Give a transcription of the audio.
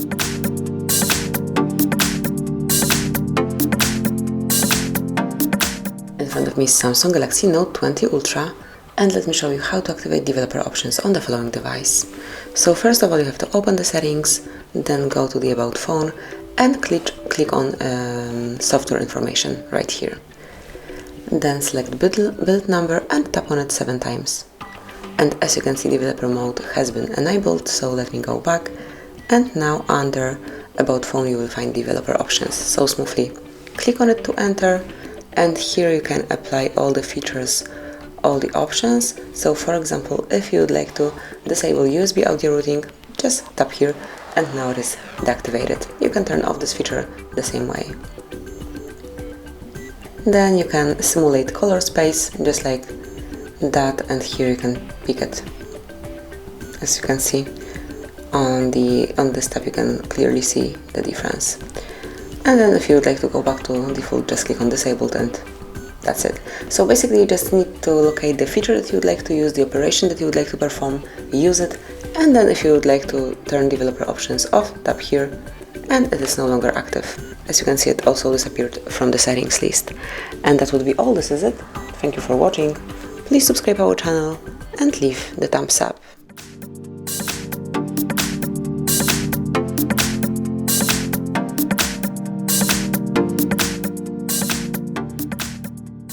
In front of me is Samsung Galaxy Note 20 Ultra, and let me show you how to activate developer options on the following device. So first of all, you have to open the settings, then go to the About Phone and click on software information right here. Then select build number and tap on it 7 times. And as you can see, developer mode has been enabled, so let me go back, and now under About Phone you will find developer options. So smoothly click on it to enter, and here you can apply all the features, all the options. So for example, if you would like to disable USB audio routing, just tap here and now it is deactivated. You can turn off this feature the same way. Then you can simulate color space just like that, and here you can pick it. As you can see on this tab you can clearly see the difference. And then if you would like to go back to default, just click on disabled and that's it. So basically you just need to locate the feature that you would like to use, the operation that you would like to perform, use it, and then if you would like to turn developer options off, tap here and it is no longer active. As you can see, it also disappeared from the settings list. And that would be all. This is it. Thank you for watching. Please subscribe our channel and leave the thumbs up.